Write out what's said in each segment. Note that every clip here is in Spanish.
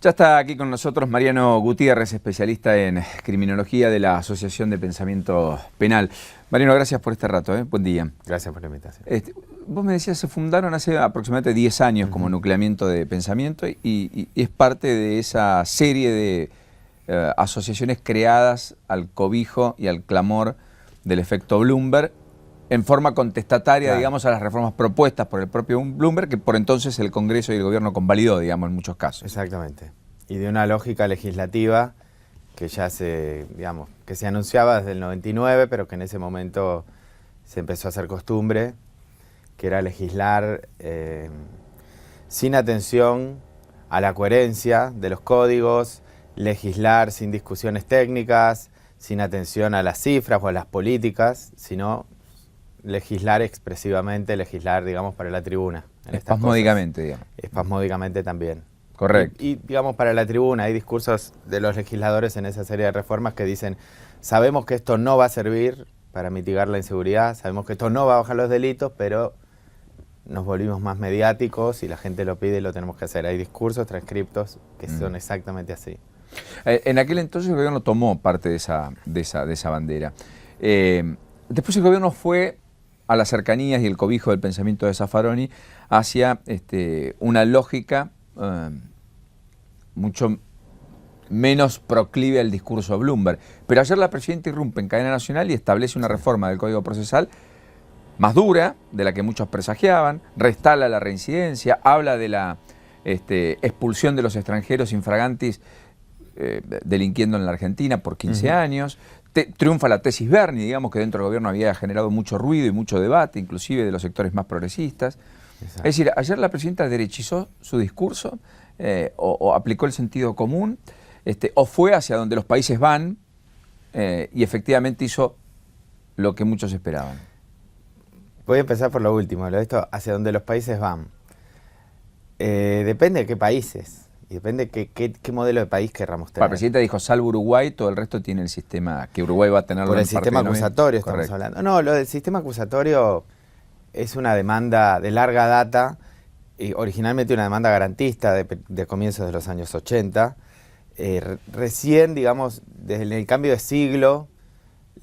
Ya está aquí con nosotros Mariano Gutiérrez, especialista en criminología de la Asociación de Pensamiento Penal. Mariano, gracias por este rato, buen día. Gracias por la invitación. Vos me decías, se fundaron hace aproximadamente 10 años como nucleamiento de pensamiento y es parte de esa serie de asociaciones creadas al cobijo y al clamor del efecto Bloomberg en forma contestataria, claro, digamos, a las reformas propuestas por el propio Bloomberg, que por entonces el Congreso y el Gobierno convalidó, digamos, en muchos casos. Exactamente. Y de una lógica legislativa que ya digamos, que se anunciaba desde el 99, pero que en ese momento se empezó a hacer costumbre, que era legislar sin atención a la coherencia de los códigos, legislar sin discusiones técnicas, sin atención a las cifras o a las políticas, sino legislar expresivamente, legislar, digamos, para la tribuna. Espasmódicamente, digamos. Espasmódicamente también. Correcto. Y, digamos, para la tribuna hay discursos de los legisladores en esa serie de reformas que dicen, sabemos que esto no va a servir para mitigar la inseguridad, sabemos que esto no va a bajar los delitos, pero nos volvimos más mediáticos y la gente lo pide y lo tenemos que hacer. Hay discursos transcriptos que son exactamente así. En aquel entonces el gobierno tomó parte de esa bandera. Después el gobierno fue a las cercanías y el cobijo del pensamiento de Zaffaroni hacia una lógica mucho menos proclive al discurso Bloomberg. Pero ayer la presidenta irrumpe en cadena nacional y establece una reforma del Código Procesal más dura, de la que muchos presagiaban, restala la reincidencia, habla de la expulsión de los extranjeros infragantis delinquiendo en la Argentina por 15 años, triunfa la tesis Berni, digamos, que dentro del gobierno había generado mucho ruido y mucho debate, inclusive de los sectores más progresistas. Exacto. Es decir, ayer la presidenta derechizó su discurso o aplicó el sentido común, o fue hacia donde los países van y efectivamente hizo lo que muchos esperaban. Voy a empezar por lo último, lo de esto, hacia donde los países van. Depende de qué países. Y depende qué modelo de país querramos tener. La presidenta dijo, salvo Uruguay, todo el resto tiene el sistema, que Uruguay va a tener... Por el sistema acusatorio estamos hablando. No, lo del sistema acusatorio es una demanda de larga data, y originalmente una demanda garantista de comienzos de los años 80. Recién, digamos, desde el cambio de siglo,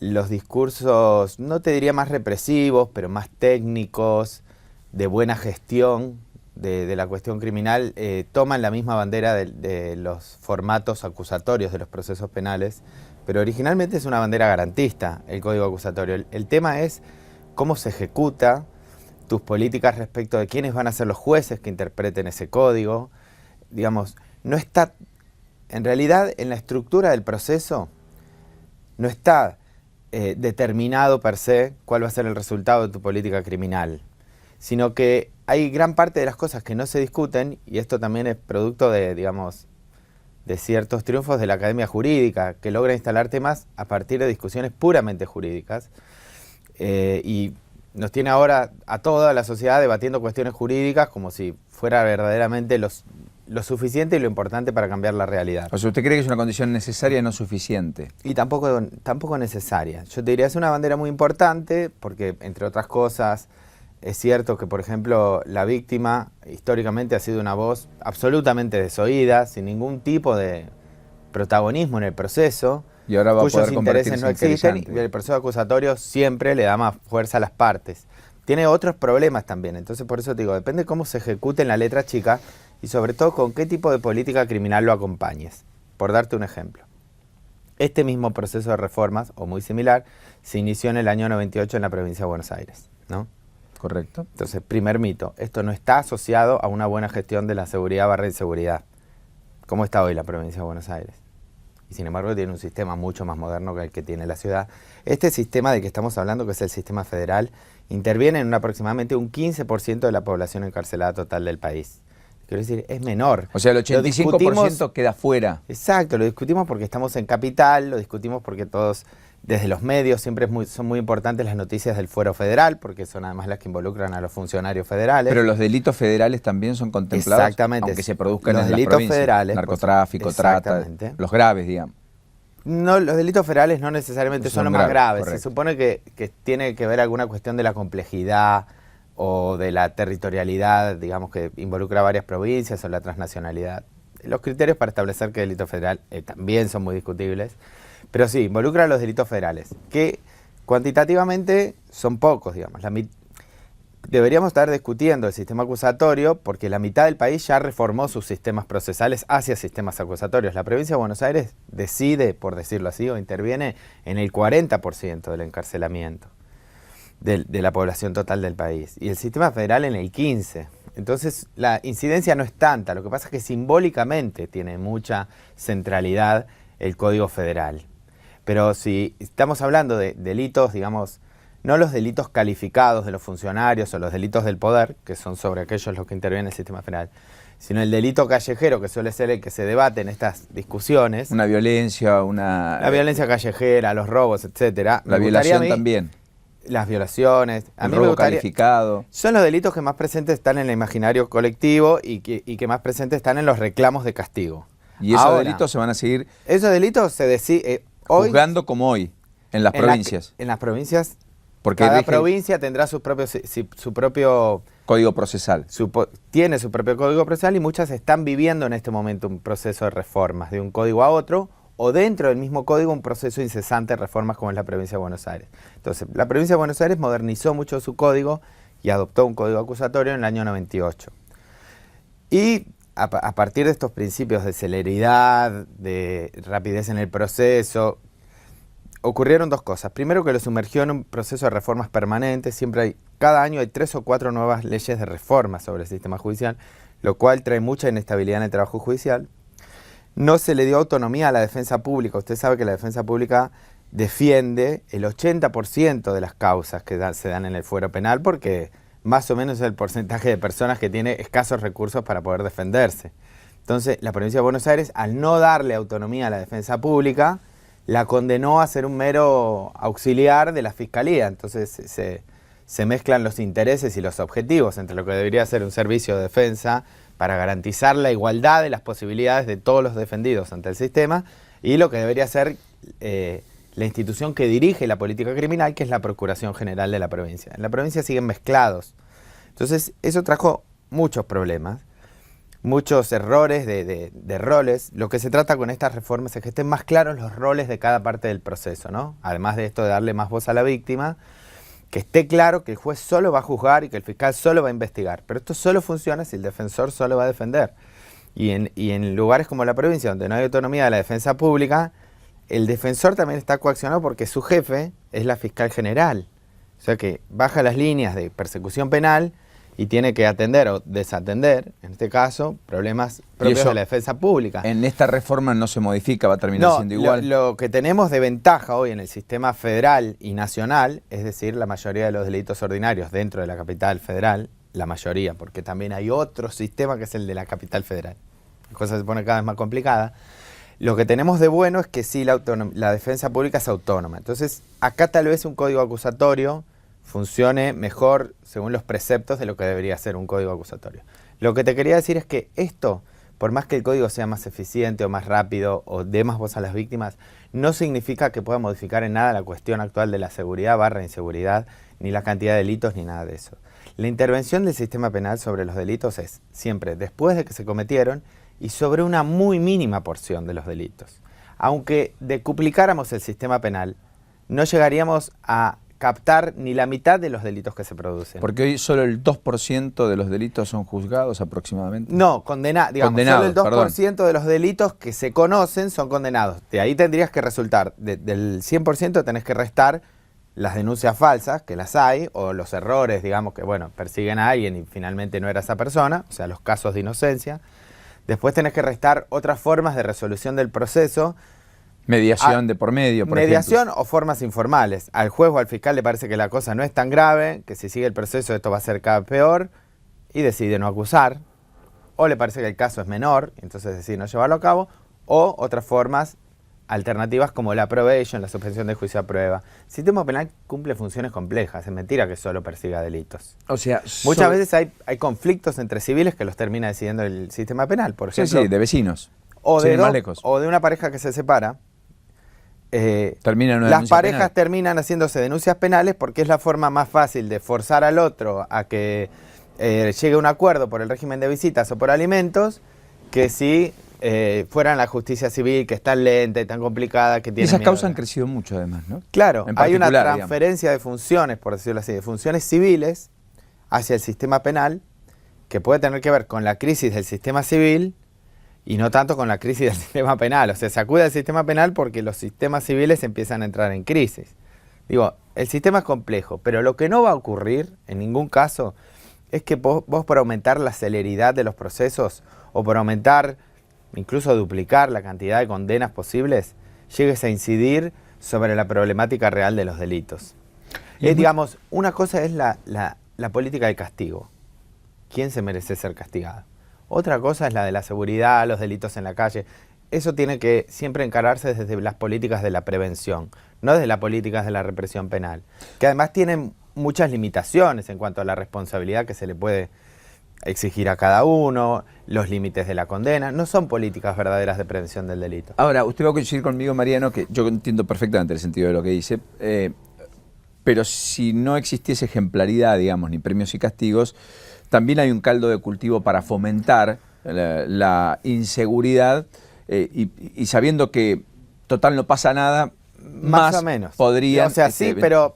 los discursos, no te diría más represivos, pero más técnicos, de buena gestión, de la cuestión criminal, toman la misma bandera de los formatos acusatorios de los procesos penales, pero originalmente es una bandera garantista el código acusatorio. El tema es cómo se ejecuta, tus políticas respecto de quiénes van a ser los jueces que interpreten ese código. Digamos, no está, en realidad en la estructura del proceso, no está determinado per se cuál va a ser el resultado de tu política criminal, sino que hay gran parte de las cosas que no se discuten, y esto también es producto de, digamos, de ciertos triunfos de la academia jurídica, que logra instalar temas a partir de discusiones puramente jurídicas, y nos tiene ahora a toda la sociedad debatiendo cuestiones jurídicas como si fuera verdaderamente lo suficiente y lo importante para cambiar la realidad. O sea, ¿usted cree que es una condición necesaria y no suficiente? Y tampoco necesaria. Yo te diría, es una bandera muy importante porque, entre otras cosas, es cierto que, por ejemplo, la víctima históricamente ha sido una voz absolutamente desoída, sin ningún tipo de protagonismo en el proceso, y ahora va a poder cuyos intereses no existen, y el proceso acusatorio siempre le da más fuerza a las partes. Tiene otros problemas también, entonces por eso te digo, depende cómo se ejecute en la letra chica y sobre todo con qué tipo de política criminal lo acompañes. Por darte un ejemplo, este mismo proceso de reformas, o muy similar, se inició en el año 98 en la provincia de Buenos Aires, ¿no? Correcto. Entonces, primer mito, esto no está asociado a una buena gestión de la seguridad / inseguridad. ¿Cómo está hoy la provincia de Buenos Aires? Y sin embargo tiene un sistema mucho más moderno que el que tiene la ciudad. Este sistema del que estamos hablando, que es el sistema federal, interviene en aproximadamente un 15% de la población encarcelada total del país. Quiero decir, es menor. O sea, el 85% queda fuera. Exacto, lo discutimos porque estamos en capital, lo discutimos porque todos, desde los medios, siempre son muy importantes las noticias del fuero federal, porque son además las que involucran a los funcionarios federales. Pero los delitos federales también son contemplados, exactamente, aunque se produzcan los en las delitos provincias. Federales, Narcotráfico, pues, trata, los graves, digamos. No, los delitos federales no necesariamente son los más graves. Correcto. Se supone que tiene que ver alguna cuestión de la complejidad o de la territorialidad, digamos, que involucra varias provincias o la transnacionalidad. Los criterios para establecer qué delito federal también son muy discutibles, pero sí, involucra a los delitos federales, que cuantitativamente son pocos, digamos. Deberíamos estar discutiendo el sistema acusatorio porque la mitad del país ya reformó sus sistemas procesales hacia sistemas acusatorios. La provincia de Buenos Aires decide, por decirlo así, o interviene en el 40% del encarcelamiento de la población total del país, y el sistema federal en el 15%. Entonces la incidencia no es tanta, lo que pasa es que simbólicamente tiene mucha centralidad el Código Federal. Pero si estamos hablando de delitos, digamos, no los delitos calificados de los funcionarios o los delitos del poder, que son sobre aquellos los que intervienen en el sistema federal, sino el delito callejero, que suele ser el que se debate en estas discusiones. Una violencia, La violencia callejera, los robos, etcétera. La violación también. Las violaciones. A mí me gustaría, calificado. Son los delitos que más presentes están en el imaginario colectivo y que más presentes están en los reclamos de castigo. Y esos delitos se van a seguir esos delitos se decide juzgando como hoy, en las provincias. En las provincias, porque cada provincia tendrá su propio código procesal. Tiene su propio código procesal y muchas están viviendo en este momento un proceso de reformas de un código a otro, o dentro del mismo código un proceso incesante de reformas como es la provincia de Buenos Aires. Entonces, la provincia de Buenos Aires modernizó mucho su código y adoptó un código acusatorio en el año 98. Y a partir de estos principios de celeridad, de rapidez en el proceso, ocurrieron dos cosas. Primero, que lo sumergió en un proceso de reformas permanentes. Cada año hay 3 o 4 nuevas leyes de reforma sobre el sistema judicial, lo cual trae mucha inestabilidad en el trabajo judicial. No se le dio autonomía a la defensa pública. Usted sabe que la defensa pública defiende el 80% de las causas que se dan en el fuero penal, porque más o menos es el porcentaje de personas que tiene escasos recursos para poder defenderse. Entonces, la provincia de Buenos Aires, al no darle autonomía a la defensa pública, la condenó a ser un mero auxiliar de la fiscalía. Entonces se mezclan los intereses y los objetivos entre lo que debería ser un servicio de defensa para garantizar la igualdad de las posibilidades de todos los defendidos ante el sistema, y lo que debería ser la institución que dirige la política criminal, que es la Procuración General de la provincia. En la provincia siguen mezclados. Entonces eso trajo muchos problemas, muchos errores de roles. Lo que se trata con estas reformas es que estén más claros los roles de cada parte del proceso, ¿no? Además de esto de darle más voz a la víctima, que esté claro que el juez solo va a juzgar y que el fiscal solo va a investigar. Pero esto solo funciona si el defensor solo va a defender. Y en lugares como la provincia, donde no hay autonomía de la defensa pública, el defensor también está coaccionado porque su jefe es la fiscal general. O sea que baja las líneas de persecución penal y tiene que atender o desatender, en este caso, problemas propios de la defensa pública. En esta reforma no se modifica, va a terminar siendo igual. Lo que tenemos de ventaja hoy en el sistema federal y nacional, es decir, la mayoría de los delitos ordinarios dentro de la capital federal, la mayoría, porque también hay otro sistema que es el de la capital federal. La cosa se pone cada vez más complicada. Lo que tenemos de bueno es que sí, la defensa pública es autónoma. Entonces, acá tal vez un código acusatorio funcione mejor según los preceptos de lo que debería ser un código acusatorio. Lo que te quería decir es que esto, por más que el código sea más eficiente o más rápido o dé más voz a las víctimas, no significa que pueda modificar en nada la cuestión actual de la seguridad / inseguridad, ni la cantidad de delitos, ni nada de eso. La intervención del sistema penal sobre los delitos es siempre después de que se cometieron y sobre una muy mínima porción de los delitos. Aunque decuplicáramos el sistema penal, no llegaríamos a captar ni la mitad de los delitos que se producen. Porque hoy solo el 2% de los delitos son juzgados aproximadamente. No, condenados. Solo el 2% de los delitos que se conocen son condenados. De ahí tendrías que resultar, del 100% tenés que restar las denuncias falsas, que las hay, o los errores, digamos, que bueno, persiguen a alguien y finalmente no era esa persona, o sea, los casos de inocencia. Después tenés que restar otras formas de resolución del proceso. Mediación de por medio, por mediación ejemplo. O formas informales. Al juez o al fiscal le parece que la cosa no es tan grave, que si sigue el proceso esto va a ser cada vez peor, y decide no acusar. O le parece que el caso es menor, entonces decide no llevarlo a cabo. O otras formas alternativas como la probation, la suspensión de juicio a prueba. El sistema penal cumple funciones complejas, es mentira que solo persiga delitos. O sea, muchas veces hay conflictos entre civiles que los termina decidiendo el sistema penal, por ejemplo. Sí, de vecinos. O de una pareja que se separa. Las parejas terminan haciéndose denuncias penales porque es la forma más fácil de forzar al otro a que llegue a un acuerdo por el régimen de visitas o por alimentos, que si fueran la justicia civil, que es tan lenta y tan complicada, que tiene esas miedo causas han crecido mucho además, ¿no? Claro, hay una digamos, transferencia de funciones, por decirlo así, de funciones civiles hacia el sistema penal, que puede tener que ver con la crisis del sistema civil y no tanto con la crisis del sistema penal. O sea, se acude al sistema penal porque los sistemas civiles empiezan a entrar en crisis. Digo, el sistema es complejo, pero lo que no va a ocurrir en ningún caso es que vos por aumentar la celeridad de los procesos o por aumentar, incluso duplicar la cantidad de condenas posibles, llegues a incidir sobre la problemática real de los delitos. Digamos, una cosa es la política del castigo. ¿Quién se merece ser castigado? Otra cosa es la de la seguridad, los delitos en la calle. Eso tiene que siempre encararse desde las políticas de la prevención, no desde las políticas de la represión penal, que además tienen muchas limitaciones en cuanto a la responsabilidad que se le puede exigir a cada uno, los límites de la condena. No son políticas verdaderas de prevención del delito. Ahora, usted va a coincidir conmigo, Mariano, que yo entiendo perfectamente el sentido de lo que dice, pero si no existiese ejemplaridad, digamos, ni premios y castigos, también hay un caldo de cultivo para fomentar la inseguridad y sabiendo que total no pasa nada, más o menos podrían... O sea, sí, pero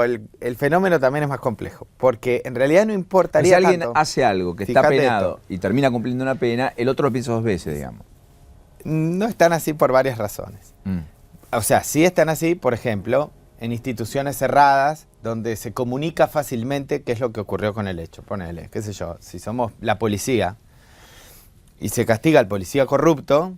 el fenómeno también es más complejo, porque en realidad no importaría si alguien tanto, hace algo que está penado y termina cumpliendo una pena, el otro lo piensa 2 veces, digamos. No están así por varias razones. O sea, sí están así, por ejemplo, en instituciones cerradas, donde se comunica fácilmente qué es lo que ocurrió con el hecho. Ponele, qué sé yo, si somos la policía y se castiga al policía corrupto,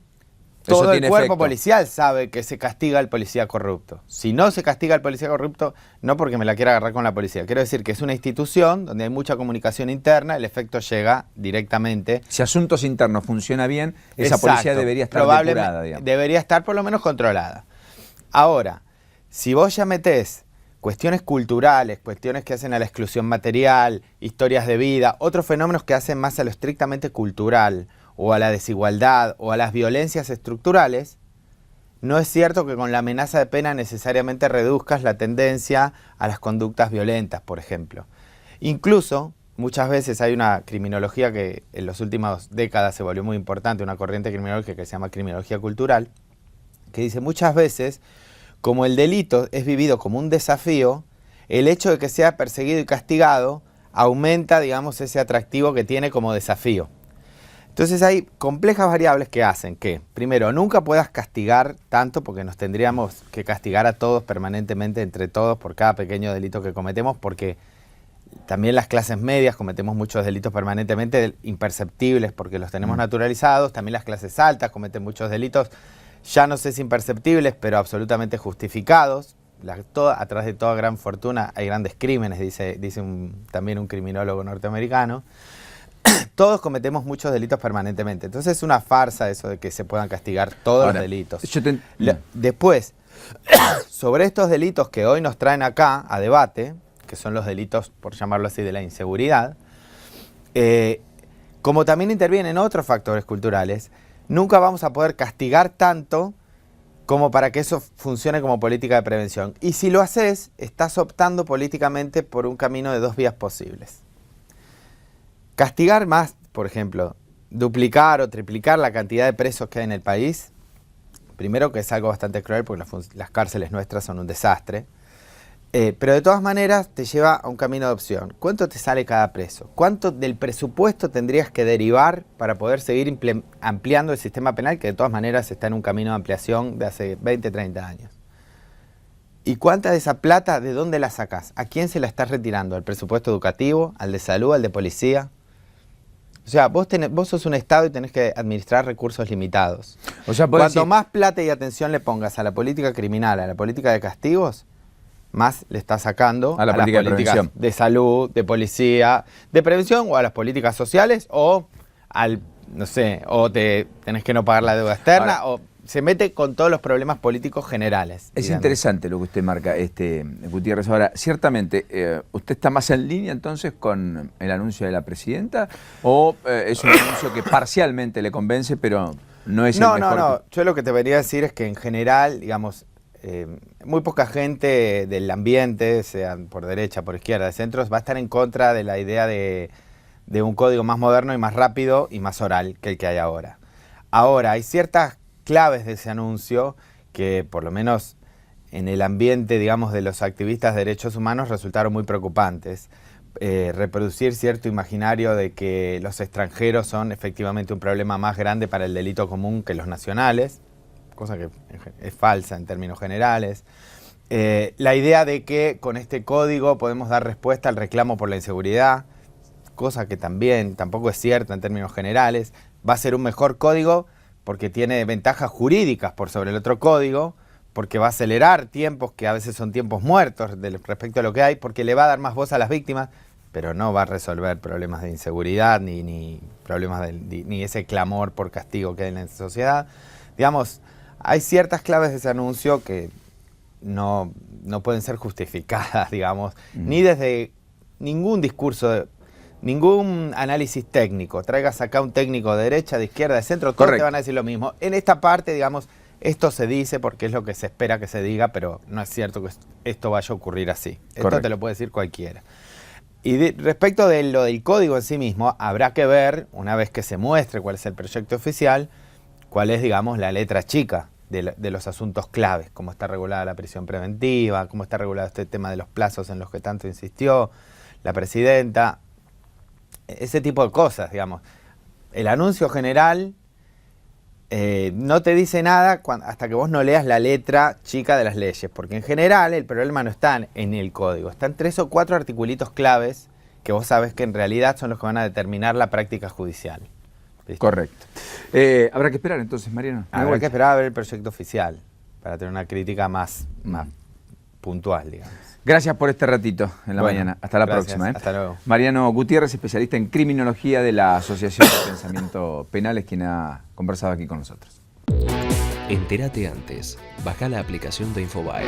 todo el cuerpo policial sabe que se castiga al policía corrupto. Si no se castiga al policía corrupto, no porque me la quiera agarrar con la policía. Quiero decir que es una institución donde hay mucha comunicación interna, el efecto llega directamente. Si Asuntos Internos funciona bien, esa policía debería estar depurada, digamos. Debería estar por lo menos controlada. Ahora, si vos ya metés cuestiones culturales, cuestiones que hacen a la exclusión material, historias de vida, otros fenómenos que hacen más a lo estrictamente cultural, o a la desigualdad, o a las violencias estructurales, no es cierto que con la amenaza de pena necesariamente reduzcas la tendencia a las conductas violentas, por ejemplo. Incluso, muchas veces hay una criminología que en las últimas décadas se volvió muy importante, una corriente criminológica que se llama criminología cultural, que dice muchas veces, como el delito es vivido como un desafío, el hecho de que sea perseguido y castigado aumenta, digamos, ese atractivo que tiene como desafío. Entonces hay complejas variables que hacen que, primero, nunca puedas castigar tanto, porque nos tendríamos que castigar a todos permanentemente, entre todos, por cada pequeño delito que cometemos, porque también las clases medias cometemos muchos delitos permanentemente imperceptibles porque los tenemos naturalizados, también las clases altas cometen muchos delitos, ya no sé si imperceptibles, pero absolutamente justificados. Atrás de toda gran fortuna hay grandes crímenes, dice también un criminólogo norteamericano. Todos cometemos muchos delitos permanentemente. Entonces es una farsa eso de que se puedan castigar todos los delitos. Después, sobre estos delitos que hoy nos traen acá a debate, que son los delitos, por llamarlo así, de la inseguridad, como también intervienen otros factores culturales, nunca vamos a poder castigar tanto como para que eso funcione como política de prevención. Y si lo haces, estás optando políticamente por un camino de 2 vías posibles. Castigar más, por ejemplo, duplicar o triplicar la cantidad de presos que hay en el país, primero que es algo bastante cruel porque las cárceles nuestras son un desastre, pero de todas maneras te lleva a un camino de opción. ¿Cuánto te sale cada preso? ¿Cuánto del presupuesto tendrías que derivar para poder seguir ampliando el sistema penal, que de todas maneras está en un camino de ampliación de hace 20, 30 años? ¿Y cuánta de esa plata, de dónde la sacás? ¿A quién se la estás retirando? ¿Al presupuesto educativo? ¿Al de salud? ¿Al de policía? O sea, vos sos un Estado y tenés que administrar recursos limitados. O sea, cuanto más plata y atención le pongas a la política criminal, a la política de castigos, más le estás sacando a las políticas de salud, de policía, de prevención, o a las políticas sociales, o al, no sé, o tenés que no pagar la deuda externa. Ahora, o se mete con todos los problemas políticos generales. Es interesante lo que usted marca, Gutiérrez. Ahora, ciertamente, ¿usted está más en línea entonces con el anuncio de la presidenta? ¿O es un anuncio que parcialmente le convence, pero no es el mejor? No. Yo lo que te debería decir es que en general, digamos, muy poca gente del ambiente, sean por derecha, por izquierda, de centros, va a estar en contra de la idea de un código más moderno y más rápido y más oral que el que hay ahora. Ahora, hay ciertas claves de ese anuncio que, por lo menos en el ambiente, digamos, de los activistas de derechos humanos, resultaron muy preocupantes. Reproducir cierto imaginario de que los extranjeros son efectivamente un problema más grande para el delito común que los nacionales, cosa que es falsa en términos generales. La idea de que con este código podemos dar respuesta al reclamo por la inseguridad, cosa que tampoco es cierta en términos generales. Va a ser un mejor código porque tiene ventajas jurídicas por sobre el otro código, porque va a acelerar tiempos que a veces son tiempos muertos respecto a lo que hay, porque le va a dar más voz a las víctimas, pero no va a resolver problemas de inseguridad ni problemas ni ese clamor por castigo que hay en la sociedad. Digamos, hay ciertas claves de ese anuncio que no pueden ser justificadas, digamos, ni desde ningún discurso, ningún análisis técnico. Traigas acá un técnico de derecha, de izquierda, de centro, todos te van a decir lo mismo. En esta parte, digamos, esto se dice porque es lo que se espera que se diga, pero no es cierto que esto vaya a ocurrir así. Esto te lo puede decir cualquiera. Y respecto de lo del código en sí mismo, habrá que ver, una vez que se muestre cuál es el proyecto oficial, cuál es, digamos, la letra chica de los asuntos claves, cómo está regulada la prisión preventiva, cómo está regulado este tema de los plazos en los que tanto insistió la presidenta, ese tipo de cosas, digamos. El anuncio general no te dice nada hasta que vos no leas la letra chica de las leyes, porque en general el problema no está en el código, están 3 o 4 articulitos claves que vos sabés que en realidad son los que van a determinar la práctica judicial. ¿Viste? Correcto. Habrá que esperar entonces, Mariano. Habrá que esperar a ver el proyecto oficial para tener una crítica más puntual, digamos. Gracias por este ratito en la mañana. Hasta la próxima. Hasta luego. Mariano Gutiérrez, especialista en criminología de la Asociación de Pensamiento Penal, es quien ha conversado aquí con nosotros. Entérate antes. Baja la aplicación de Infobae.